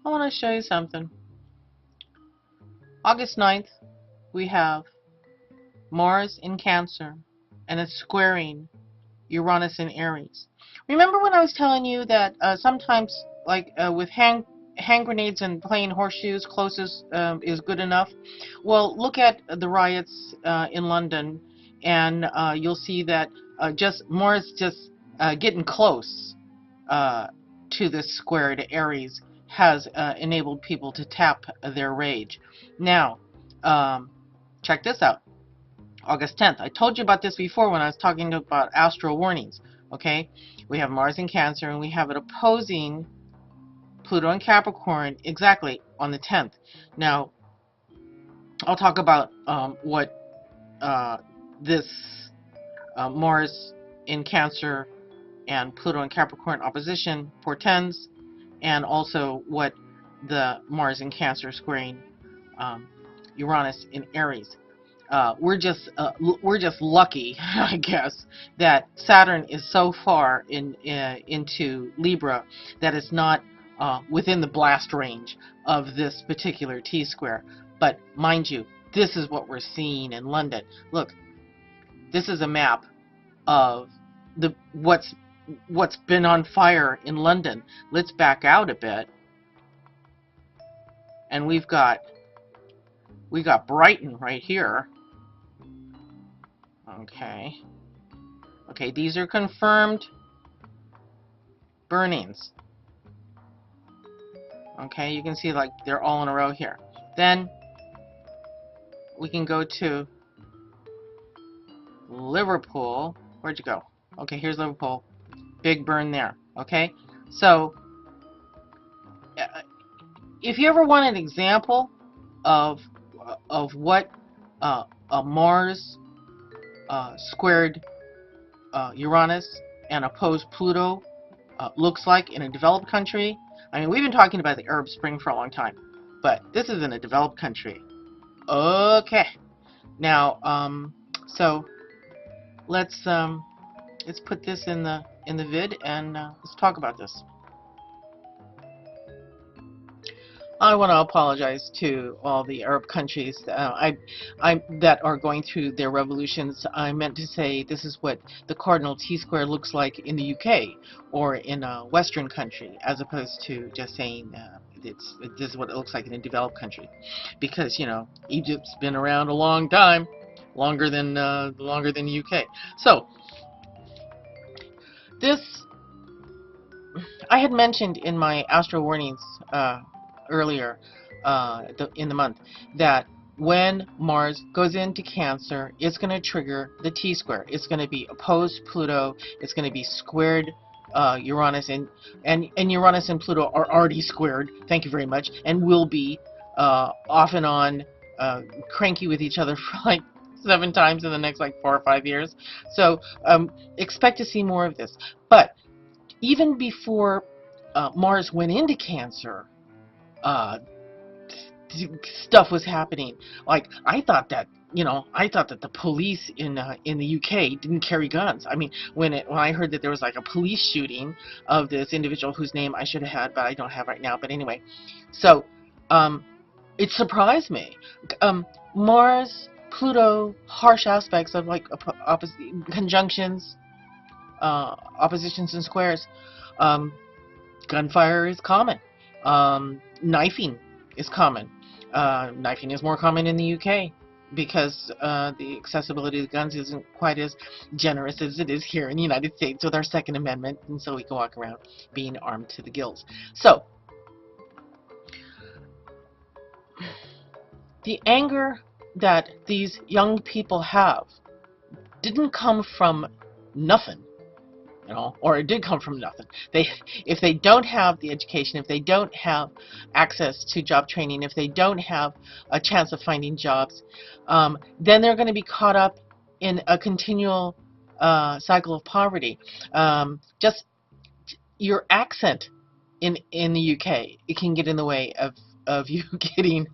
I want to show you something. August 9th, we have Mars in Cancer, and it's squaring Uranus in Aries. Remember when I was telling you that sometimes, like with hand grenades and playing horseshoes, closest is good enough? Well, look at the riots in London, and you'll see that just Mars just getting close to this square to Aries has enabled people to tap their rage. Now, check this out. August 10th. I told you about this before when I was talking about astral warnings. Okay, we have Mars in Cancer, and we have it opposing Pluto in Capricorn exactly on the 10th. Now, I'll talk about what this Mars in Cancer and Pluto in Capricorn opposition portends, and also what the Mars in Cancer squaring Uranus in Aries. We're just lucky, I guess, that Saturn is so far into Libra that it's not within the blast range of this particular T-square. But mind you, this is what we're seeing in London. Look, this is a map of what's been on fire in London. Let's back out a bit, and we got Brighton right here. Okay, these are confirmed burnings. Okay, you can see like they're all in a row here. Then we can go to Liverpool. Where'd you go? Okay, here's Liverpool. Big burn there. Okay, so if you ever want an example of what a Mars squared Uranus and opposed Pluto looks like in a developed country. I mean, we've been talking about the Arab Spring for a long time, but this is in a developed country. Okay, now so let's put this in the vid, and let's talk about this. I want to apologize to all the Arab countries that are going through their revolutions. I meant to say this is what the Cardinal T-Square looks like in the UK or in a Western country, as opposed to just saying this is what it looks like in a developed country. Because, you know, Egypt's been around a long time, longer than the UK. So, this, I had mentioned in my astro warnings earlier in the month that when Mars goes into Cancer, it's going to trigger the T-square. It's going to be opposed Pluto. It's going to be squared Uranus, and Uranus and Pluto are already squared. Thank you very much, and will be off and on cranky with each other for like 7 times in the next like 4 or 5 years. So expect to see more of this. But even before Mars went into Cancer, stuff was happening. Like I thought that the police in the UK didn't carry guns. I mean, when I heard that there was like a police shooting of this individual whose name I should have had, but I don't have right now. But anyway, so it surprised me. Mars, Pluto, harsh aspects of like conjunctions, oppositions, and squares. Gunfire is common. Knifing is common. Knifing is more common in the UK because the accessibility of guns isn't quite as generous as it is here in the United States with our Second Amendment, and so we can walk around being armed to the gills. So, the anger that these young people have didn't come from nothing. Or it did come from nothing. If they don't have the education, if they don't have access to job training, if they don't have a chance of finding jobs, then they're going to be caught up in a continual cycle of poverty. Just your accent in the UK, it can get in the way of you getting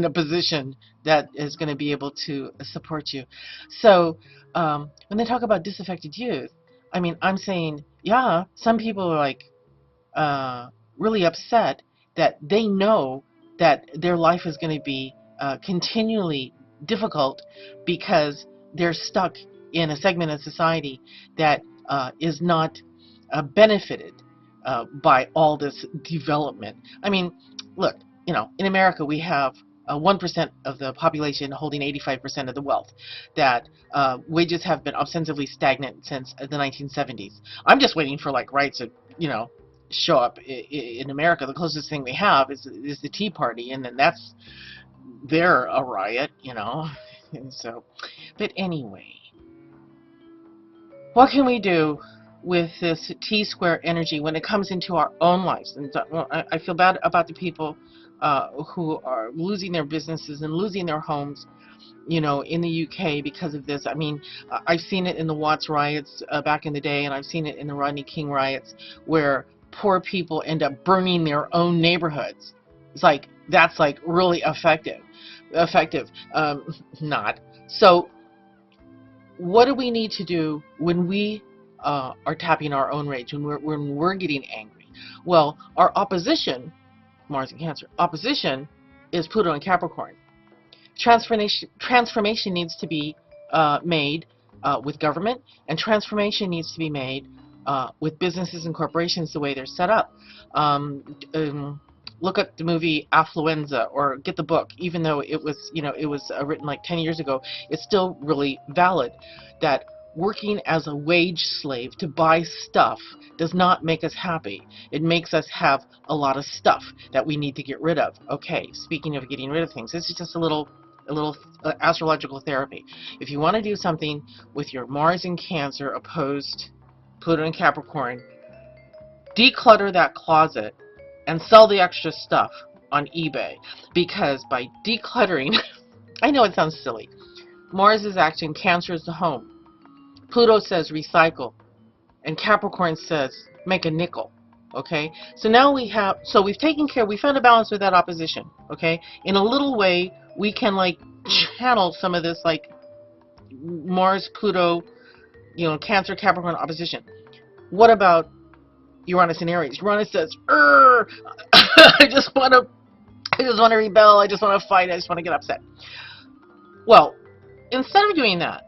a position that is going to be able to support you. So when they talk about disaffected youth, I mean, I'm saying, yeah, some people are like really upset that they know that their life is going to be continually difficult because they're stuck in a segment of society that is not benefited by all this development. I mean, look, you know, in America we have 1% of the population holding 85% of the wealth, that wages have been ostensibly stagnant since the 1970s. I'm just waiting for like rights to, you know, show up in America. The closest thing we have is the Tea Party, and then they're a riot, you know. And so, but anyway, what can we do with this T-Square energy when it comes into our own lives? And I feel bad about the people who are losing their businesses and losing their homes, you know, in the UK because of this. I mean, I've seen it in the Watts riots back in the day, and I've seen it in the Rodney King riots, where poor people end up burning their own neighborhoods. It's like, that's like really effective. Not. So what do we need to do when we are tapping our own rage, when we're getting angry? Well, our opposition, Mars and Cancer, opposition is Pluto and Capricorn. Transformation needs to be made with government, and transformation needs to be made with businesses and corporations the way they're set up. Look at the movie Affluenza, or get the book. Even though it was, you know, it was written like 10 years ago, it's still really valid. That working as a wage slave to buy stuff does not make us happy. It makes us have a lot of stuff that we need to get rid of. Okay, speaking of getting rid of things, this is just a little astrological therapy. If you want to do something with your Mars in Cancer opposed Pluto and Capricorn, declutter that closet and sell the extra stuff on eBay. Because by decluttering, I know it sounds silly, Mars is acting, Cancer is the home. Pluto says recycle, and Capricorn says make a nickel. Okay, so now we've taken care, we found a balance with that opposition. Okay, in a little way we can like channel some of this like Mars, Pluto, you know, Cancer, Capricorn opposition. What about Uranus and Aries? Uranus says, I just want to rebel, I just want to fight, I just want to get upset. Well, instead of doing that,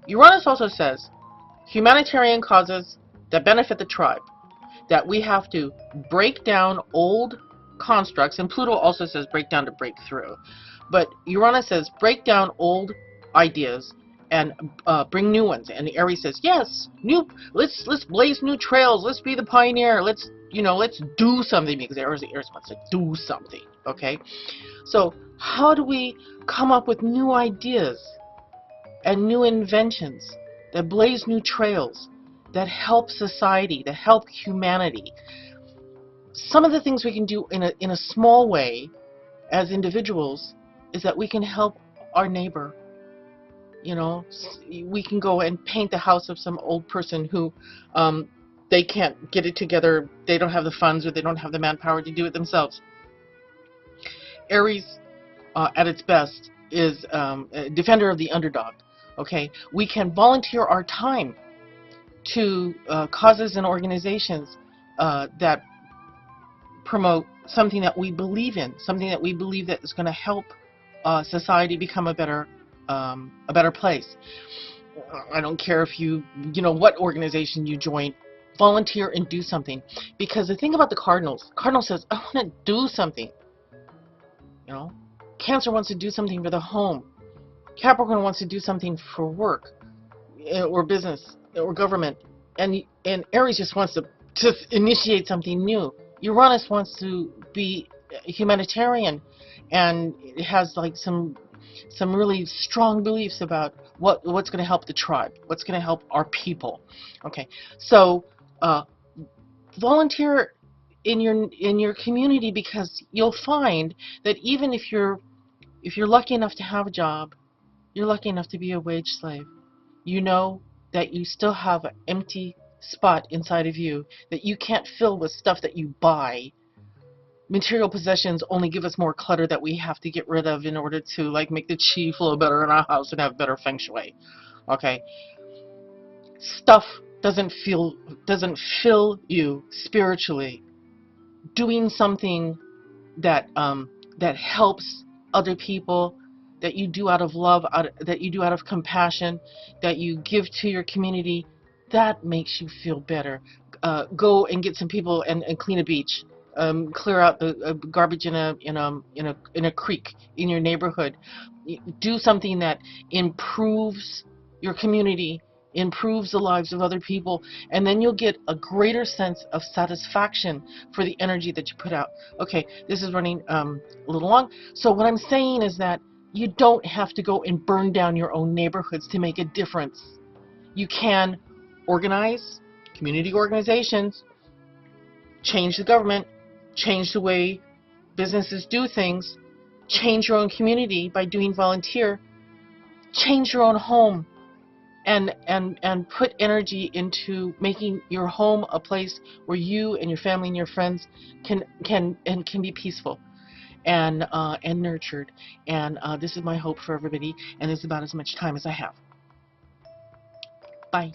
Uranus also says humanitarian causes that benefit the tribe, that we have to break down old constructs, and Pluto also says break down to break through. But Uranus says break down old ideas and bring new ones. And Aries says, yes, let's blaze new trails, let's be the pioneer, let's do something, because Aries wants to do something. Okay, so how do we come up with new ideas and new inventions that blaze new trails, that help society, that help humanity? Some of the things we can do in a small way as individuals is that we can help our neighbor. You know, we can go and paint the house of some old person who they can't get it together, they don't have the funds, or they don't have the manpower to do it themselves. Aries, at its best, is a defender of the underdog. Okay, we can volunteer our time to causes and organizations that promote something that we believe in, something that we believe that is going to help society become a better place. I don't care if you know what organization you join, volunteer and do something. Because the thing about the Cardinal says, I want to do something. You know, Cancer wants to do something for the home. Capricorn wants to do something for work or business or government, and Aries just wants to initiate something new. Uranus wants to be humanitarian, and it has like some really strong beliefs about what's going to help the tribe, what's going to help our people. Okay, so volunteer in your community, because you'll find that even if you're lucky enough to have a job, you're lucky enough to be a wage slave, you know that you still have an empty spot inside of you that you can't fill with stuff that you buy. Material possessions only give us more clutter that we have to get rid of in order to like make the chi flow better in our house and have better feng shui. Okay, stuff doesn't fill you spiritually. doing something that that helps other people, that you do out of love, that you do out of compassion, that you give to your community, that makes you feel better. Go and get some people and clean a beach. Clear out the garbage in a creek in your neighborhood. Do something that improves your community, improves the lives of other people, and then you'll get a greater sense of satisfaction for the energy that you put out. Okay, this is running a little long. So what I'm saying is that you don't have to go and burn down your own neighborhoods to make a difference. You can organize community organizations, change the government, change the way businesses do things, change your own community by doing volunteer, change your own home, and put energy into making your home a place where you and your family and your friends can be peaceful and nurtured. And this is my hope for everybody, and this is about as much time as I have. Bye.